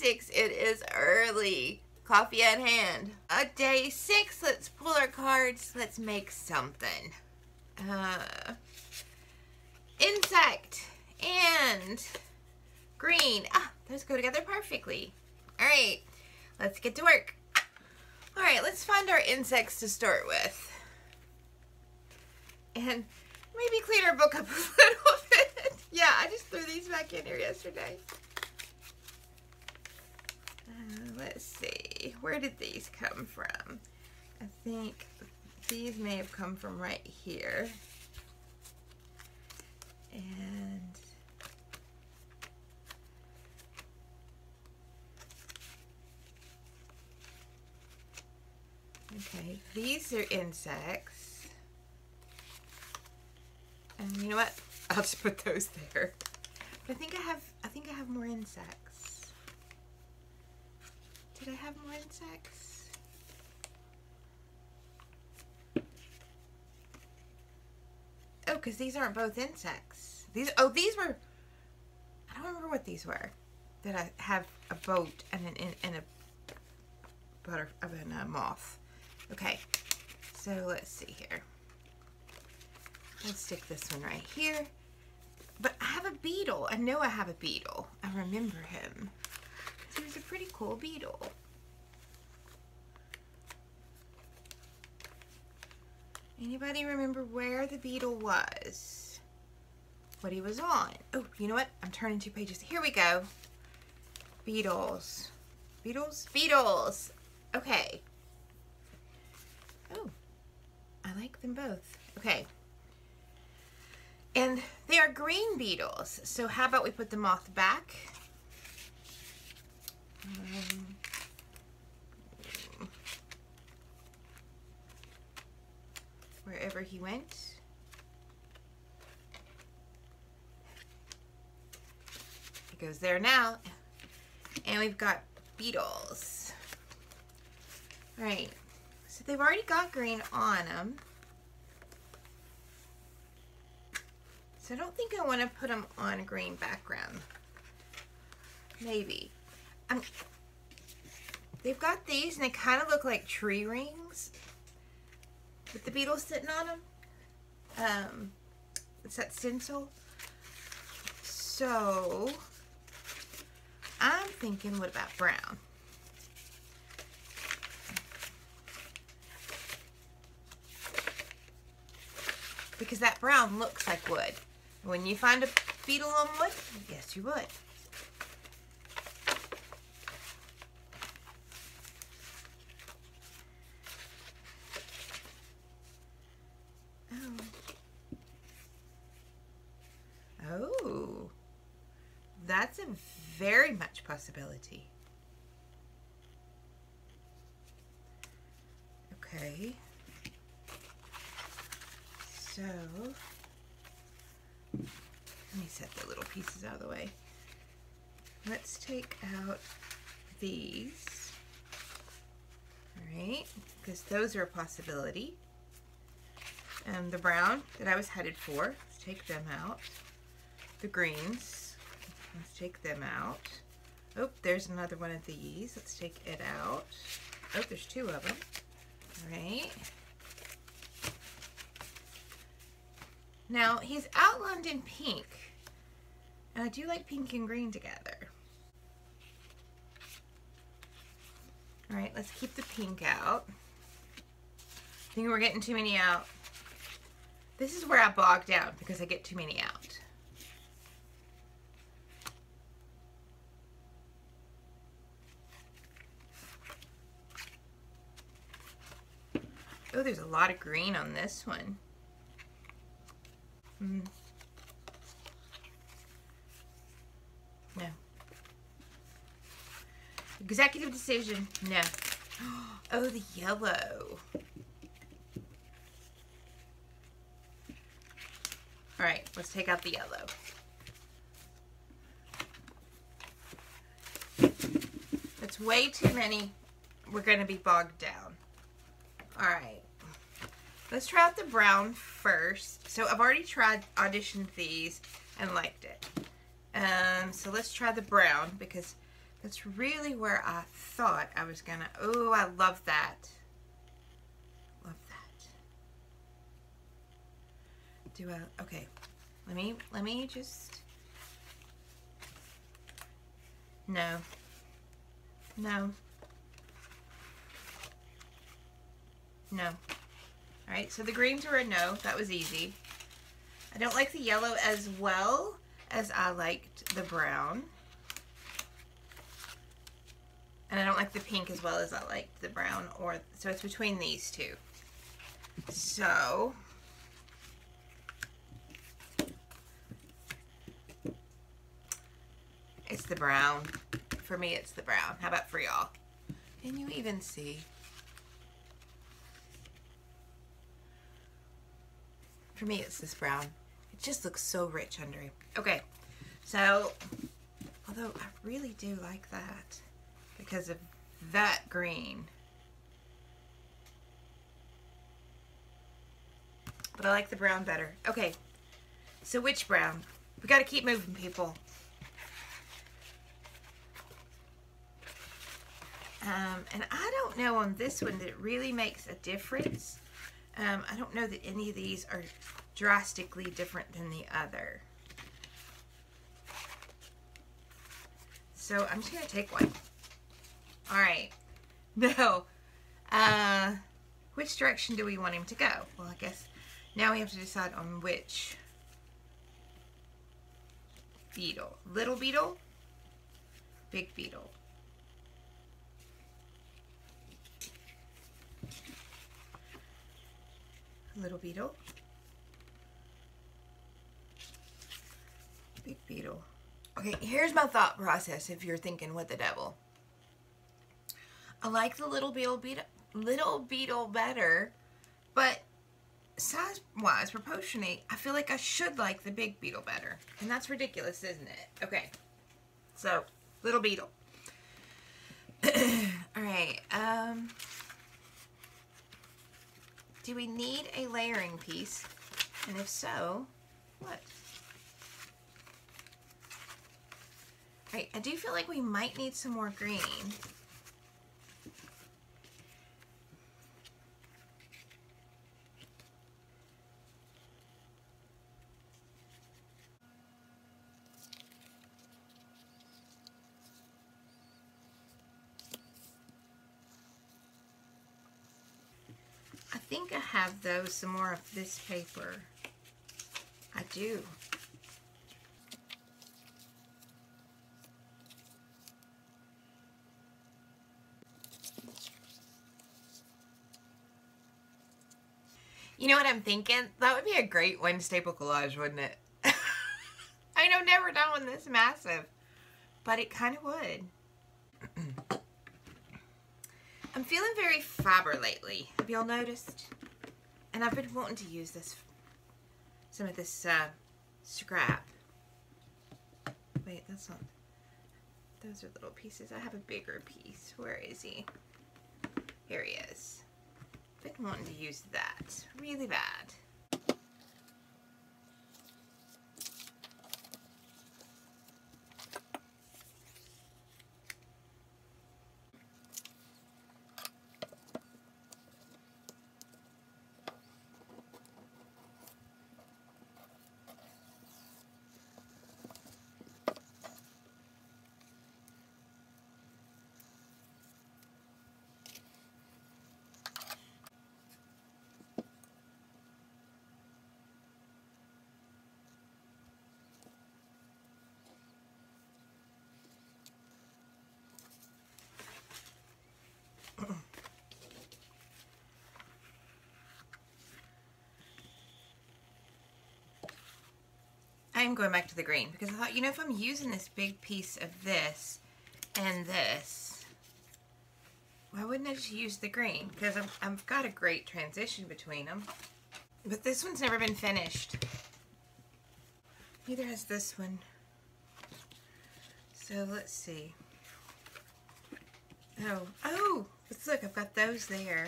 6. It is early. Coffee at hand. Day 6. Let's pull our cards. Let's make something. Insect and green. Ah, those go together perfectly. Alright, let's get to work. Alright, let's find our insects to start with. And maybe clean our book up a little bit. Yeah, I just threw these back in here yesterday. Let's see. Where did these come from? I think these may have come from right here. And okay, these are insects. And you know what? I'll just put those there. But I think I have more insects. Did I have more insects? Oh, because these aren't both insects. These were, I don't remember what these were. That I have a boat and a moth. Okay, so let's see here. Let's stick this one right here. But I have a beetle. I know I have a beetle. I remember him. He was a pretty cool beetle. Anybody remember where the beetle was? What he was on? Oh, you know what? I'm turning 2 pages. Here we go. Beetles. Beetles? Beetles! Okay. Oh. I like them both. Okay. And they are green beetles. So how about we put the moth back? Wherever he went. He goes there now. And we've got beetles. Alright. So they've already got green on them. So I don't think I want to put them on a green background. Maybe. They've got these and they kind of look like tree rings with the beetles sitting on them. It's that stencil. So I'm thinking, what about brown? Because that brown looks like wood. When you find a beetle on wood, yes, you would. Oh, that's a very much possibility. Okay. So, let me set the little pieces out of the way. Let's take out these. Alright, because those are a possibility. And the brown that I was headed for, let's take them out. The greens, let's take them out. Oh, there's another one of these. Let's take it out. Oh, there's 2 of them. Alright. Now, he's outlined in pink. And I do like pink and green together. Alright, let's keep the pink out. I think we're getting too many out. This is where I bog down because I get too many out. Oh, there's a lot of green on this one. No. Executive decision. No. Oh, the yellow. Alright, let's take out the yellow. That's way too many. We're going to be bogged down. Alright. Let's try out the brown first. So I've already auditioned these and liked it. So let's try the brown because That's really where I thought I was gonna, oh, I love that. Love that. Okay, let me just, no, no, no. All right, so the greens were a no, that was easy. I don't like the yellow as well as I liked the brown. And I don't like the pink as well as I liked the brown, so it's between these two. So, it's the brown. For me, it's the brown. How about for y'all? Can you even see? For me, it's this brown. It just looks so rich under it. Okay, so, although I really do like that because of that green. But I like the brown better. Okay, so which brown? We gotta keep moving, people. And I don't know on this one that it really makes a difference. I don't know that any of these are drastically different than the other. So I'm just gonna take one. All right. Now, which direction do we want him to go? Well, I guess now we have to decide on which beetle. Little beetle, big beetle. Little beetle, big beetle. Okay, here's my thought process if you're thinking, what the devil. I like the little beetle better, but size-wise, proportionally, I feel like I should like the big beetle better. And that's ridiculous, isn't it? Okay, so, little beetle. Alright, do we need a layering piece? And if so, what? Right, I do feel like we might need some more green. I think I have, though, some more of this paper. I do. You know what I'm thinking? That would be a great one staple collage, wouldn't it? I know, never done one this massive, but it kind of would. I'm feeling very fiber lately. Have y'all noticed? And I've been wanting to use some of this scrap. Wait, that's not. Those are little pieces. I have a bigger piece. Where is he? Here he is. I've been wanting to use that really bad. I am going back to the green because I thought, you know, if I'm using this big piece of this and this, why wouldn't I just use the green? Because I've got a great transition between them. But this one's never been finished. Neither has this one. So let's see. Oh, let's look, I've got those there.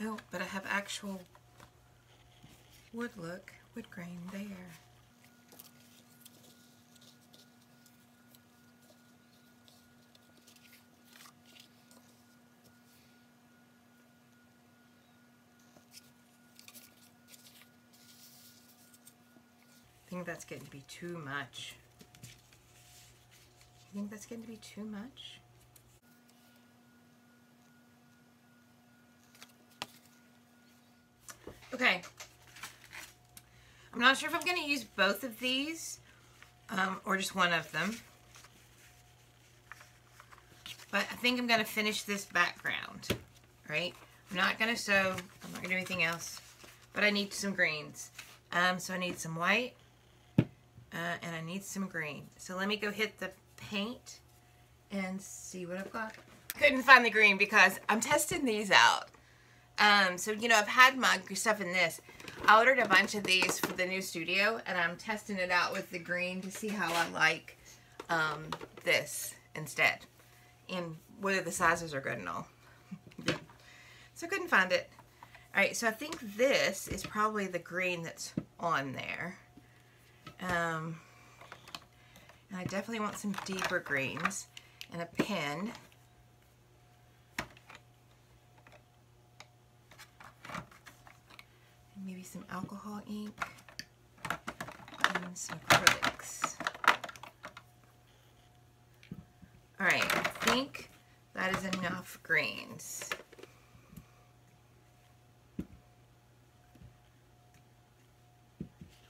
Oh, but I have actual wood grain there. I think that's getting to be too much. You think that's getting to be too much? Okay. I'm not sure if I'm going to use both of these or just one of them. But I think I'm going to finish this background, right? I'm not going to sew. I'm not going to do anything else. But I need some greens. So I need some white and I need some green. So let me go hit the paint and see what I've got. Couldn't find the green because I'm testing these out. So, you know, I've had my stuff in this. I ordered a bunch of these for the new studio, and I'm testing it out with the green to see how I like this instead. And whether the sizes are good and all. Yeah. So I couldn't find it. Alright, so I think this is probably the green that's on there. And I definitely want some deeper greens and a pen. And maybe some alcohol ink and some acrylics. Alright, I think that is enough greens.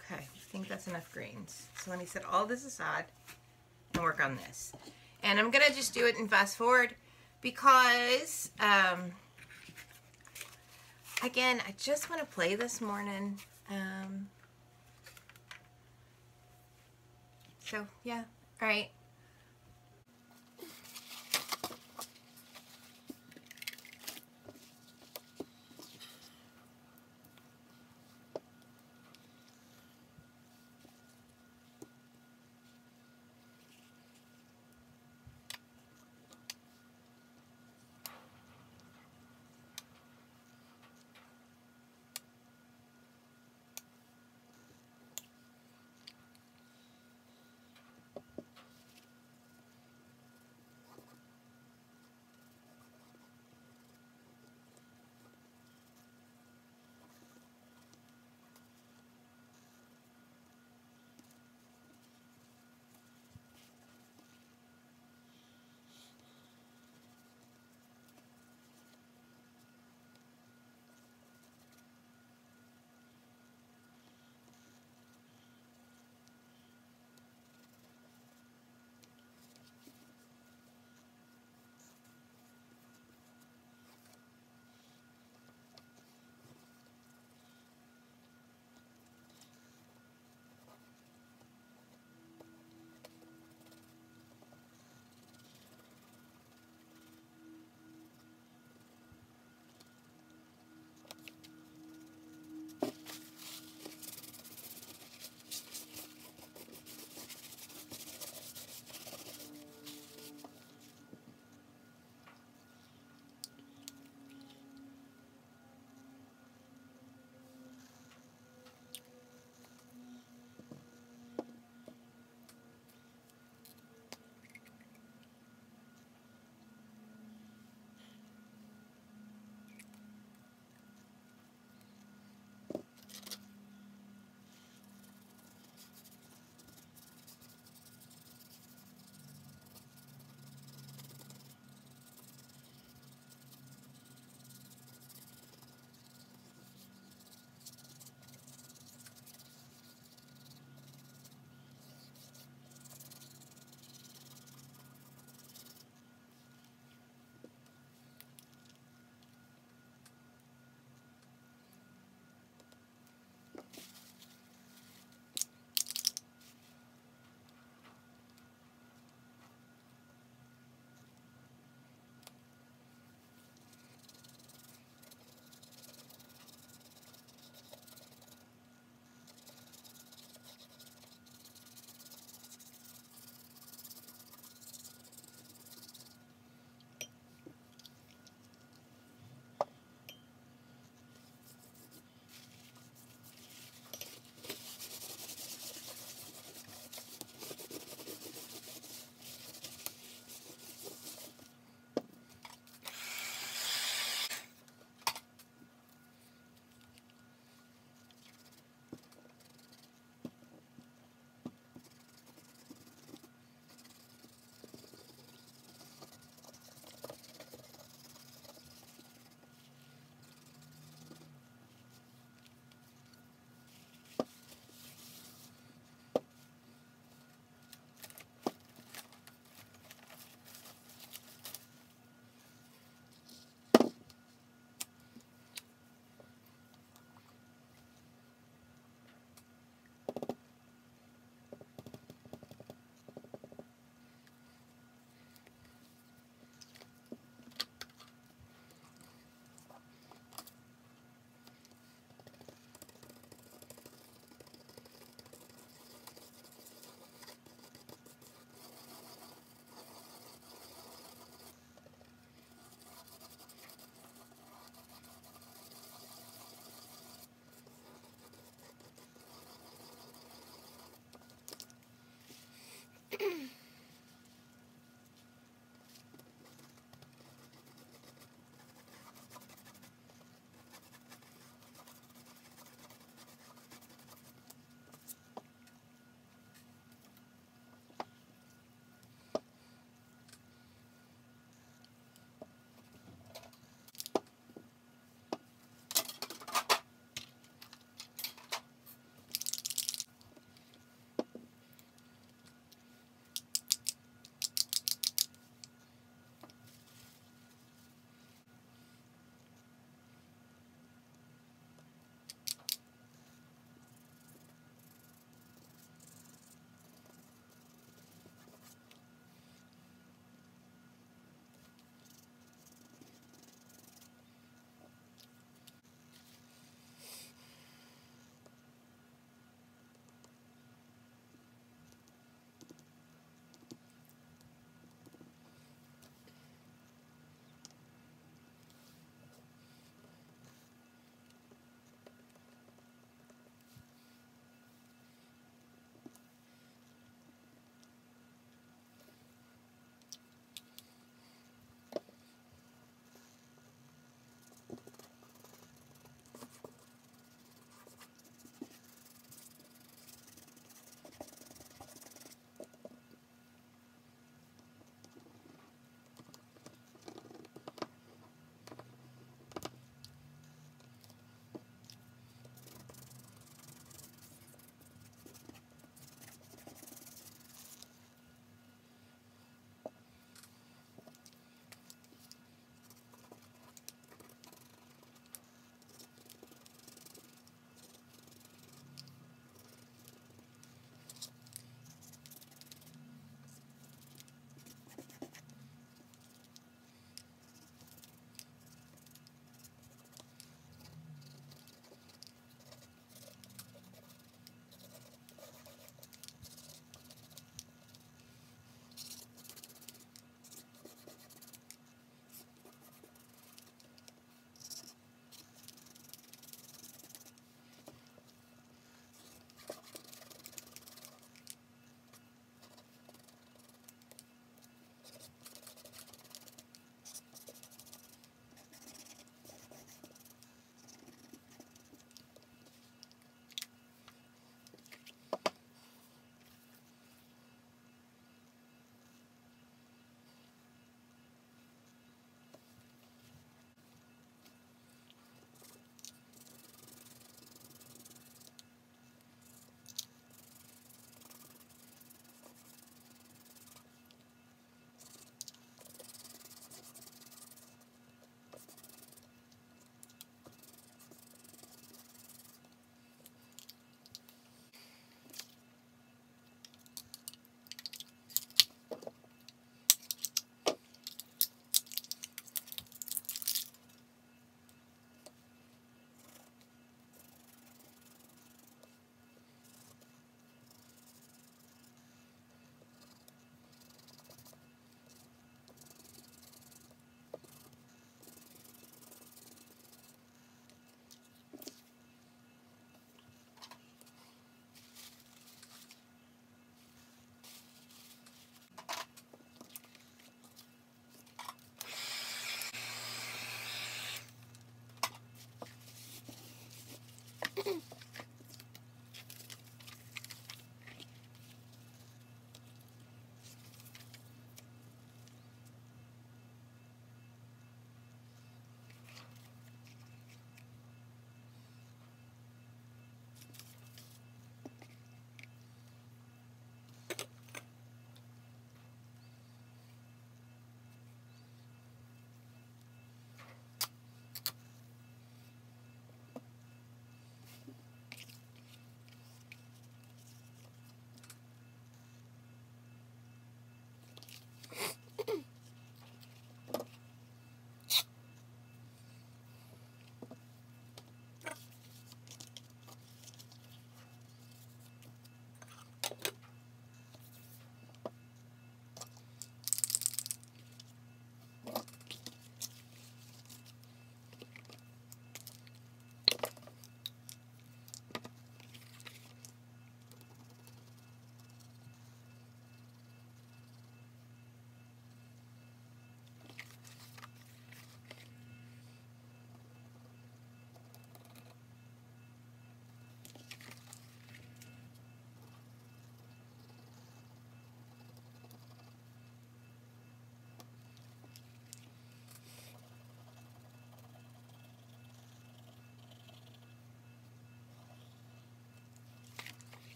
Okay, I think that's enough greens. So let me set all this aside and work on this. And I'm going to just do it in fast forward because, again, I just want to play this morning. So, yeah. Alright.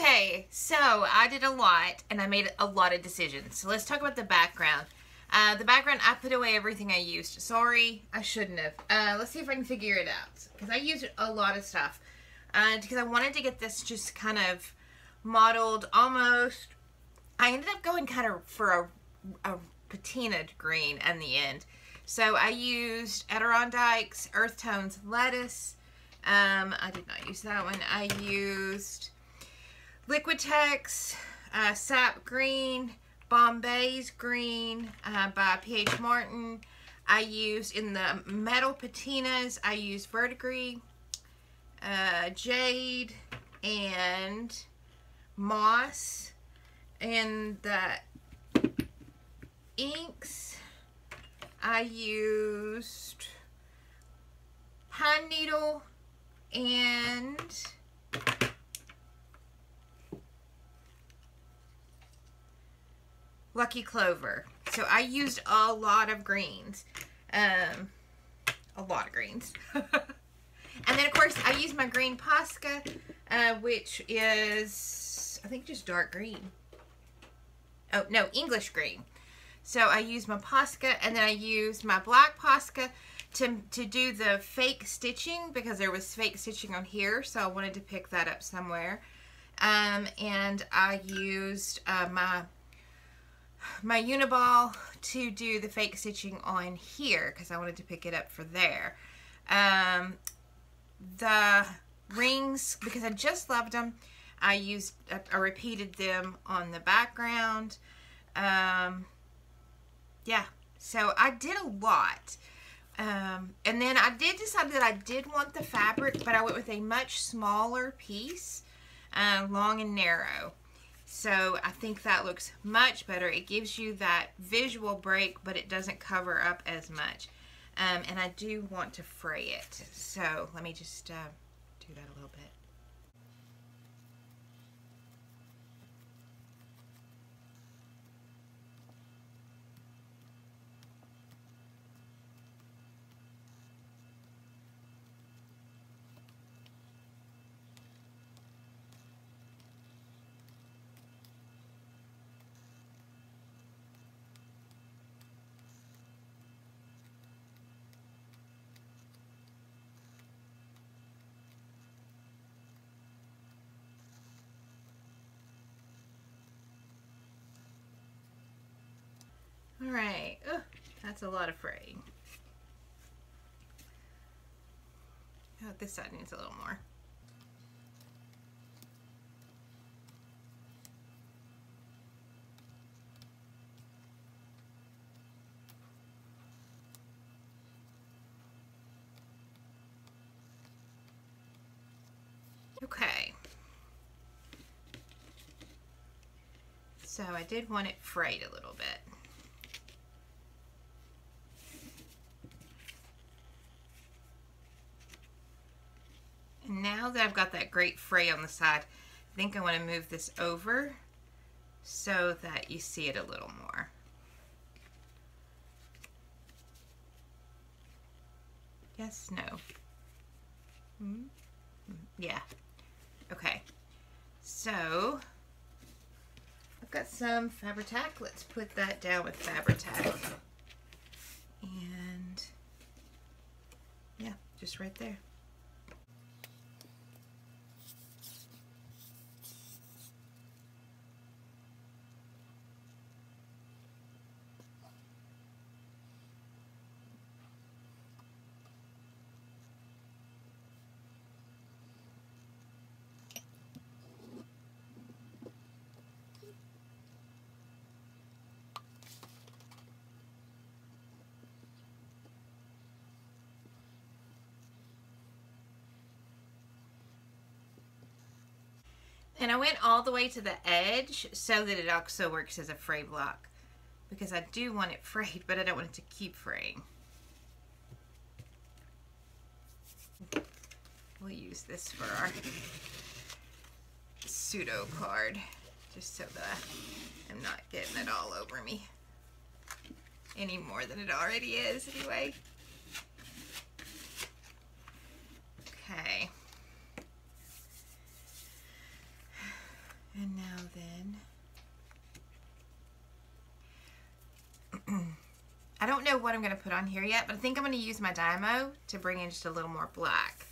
Okay, so I did a lot and I made a lot of decisions. So let's talk about the background. The background, I put away everything I used. Sorry, I shouldn't have. Let's see if I can figure it out. Because I used a lot of stuff. Because I wanted to get this just kind of modeled almost. I ended up going kind of for a patinaed green in the end. So I used Adirondacks, Earth Tones, Lettuce. I did not use that one. I used Liquitex, Sap Green, Bombay's Green by P.H. Martin. I used in the metal patinas, I used Verdigris, Jade, and Moss. And the inks, I used Pine Needle and Lucky Clover. So I used a lot of greens. A lot of greens. And then, of course, I used my green Posca, which is, I think, just dark green. Oh, no, English green. So I used my Posca, and then I used my black Posca to do the fake stitching, because there was fake stitching on here, so I wanted to pick that up somewhere. And I used my Uniball to do the fake stitching on here, because I wanted to pick it up for there. The rings, because I just loved them, I repeated them on the background. Yeah, so I did a lot. And then I did decide that I did want the fabric, but I went with a much smaller piece, long and narrow. So I think that looks much better. It gives you that visual break, but it doesn't cover up as much. And I do want to fray it. So let me just do that a little bit. All right, that's a lot of fraying. Oh, this side needs a little more. Okay. So I did want it frayed a little bit. Now that I've got that great fray on the side, I think I want to move this over so that you see it a little more. Yes, no. Yeah. Okay. So I've got some Fabri-Tac. Let's put that down with Fabri-Tac. And yeah, just right there. And I went all the way to the edge so that it also works as a fray block, because I do want it frayed, but I don't want it to keep fraying. We'll use this for our pseudo card, just so that I'm not getting it all over me any more than it already is anyway. Okay. And now then, I don't know what I'm going to put on here yet, but I think I'm going to use my Dymo to bring in just a little more black.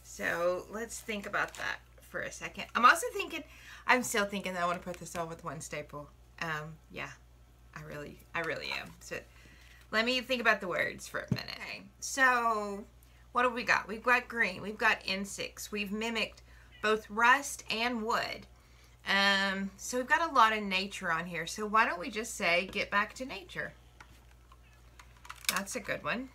So let's think about that for a second. I'm also thinking, I'm still thinking that I want to put this on with one staple. Yeah, I really am. So let me think about the words for a minute. Okay, so what have we got? We've got green, we've got insects, we've mimicked both rust and wood. So we've got a lot of nature on here. So why don't we just say, get back to nature? That's a good one.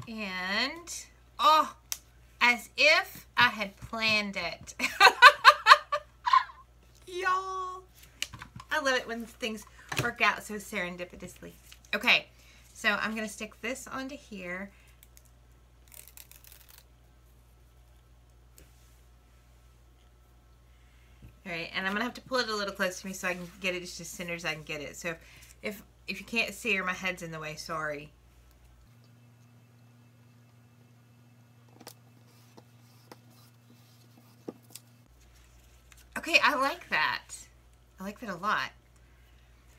And, oh, as if I had planned it. Y'all, I love it when things work out so serendipitously. Okay, so I'm going to stick this onto here. All right, and I'm going to have to pull it a little close to me so I can get it just as center as I can get it. So if you can't see or my head's in the way, sorry. Okay, I like that. I like that a lot.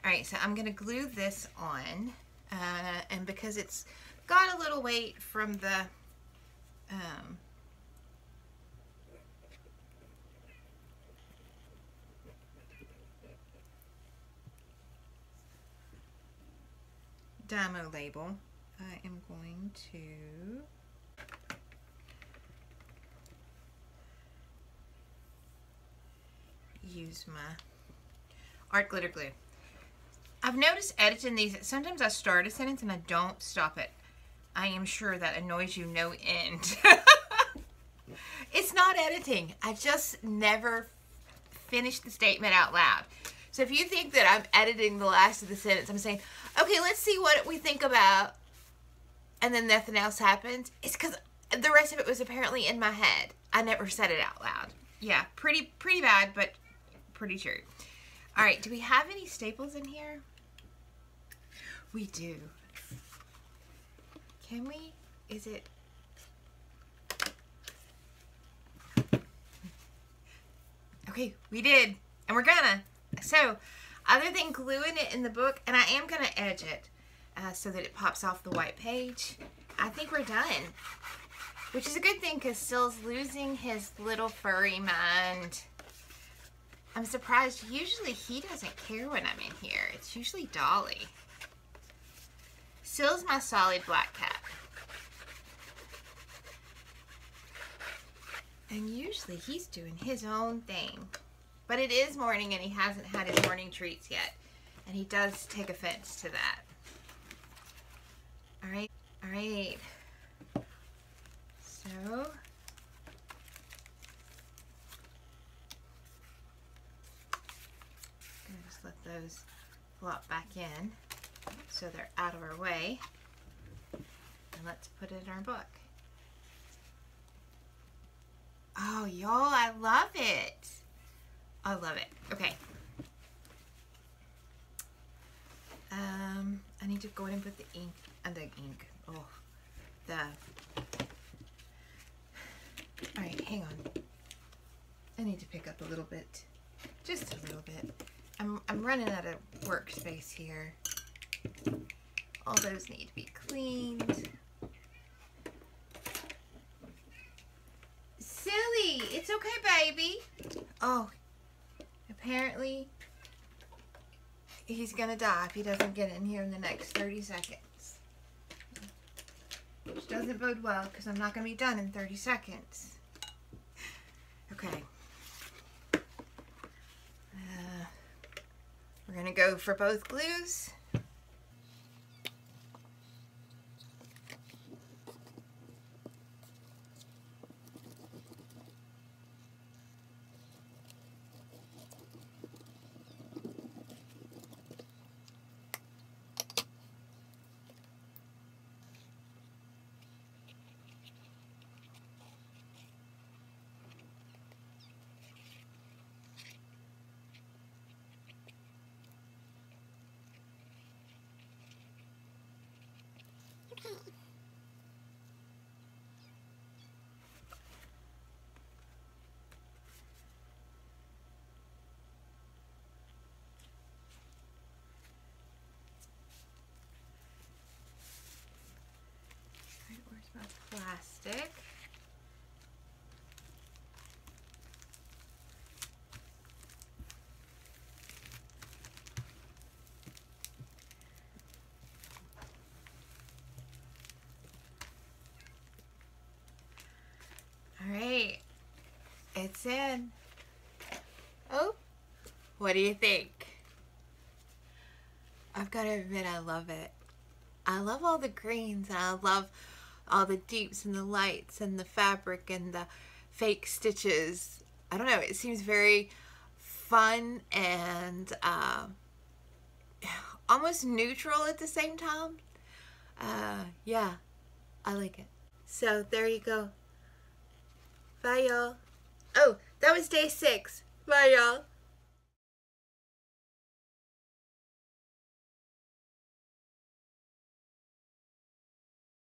All right, so I'm going to glue this on, and because it's got a little weight from the Dymo label, I am going to use my art glitter glue. I've noticed editing these, sometimes I start a sentence and I don't stop it. I am sure that annoys you no end. It's not editing. I just never finish the statement out loud. So if you think that I'm editing the last of the sentence, I'm saying, okay, let's see what we think about, and then nothing else happens. It's because the rest of it was apparently in my head. I never said it out loud. Yeah, pretty bad, but pretty true. All right, do we have any staples in here? We do. Can we? Is it? Okay, we did, and we're gonna. So, other than gluing it in the book, and I am gonna edge it so that it pops off the white page, I think we're done. Which is a good thing because Still's losing his little furry mind. I'm surprised. Usually he doesn't care when I'm in here. It's usually Dolly. Still's my solid black cat. And usually he's doing his own thing. But it is morning and he hasn't had his morning treats yet. And he does take offense to that. Alright. Alright. So, I'm going to just let those flop back in so they're out of our way. And let's put it in our book. Oh, y'all, I love it. I love it. Okay. I need to go in and put the ink, oh, alright, hang on. I need to pick up a little bit, just a little bit. I'm running out of workspace here. All those need to be cleaned. Silly, it's okay, baby. Oh, apparently he's gonna die if he doesn't get in here in the next 30 seconds. Which doesn't bode well because I'm not gonna be done in 30 seconds. Okay. We're gonna go for both glues. Alright, where's my plastic? Alright, it's in. Oh, what do you think? I've got to admit, I love it. I love all the greens, and I love all the deeps and the lights and the fabric and the fake stitches. I don't know, it seems very fun and almost neutral at the same time. Yeah, I like it. So there you go. Bye, y'all. Oh, that was day 6. Bye, y'all.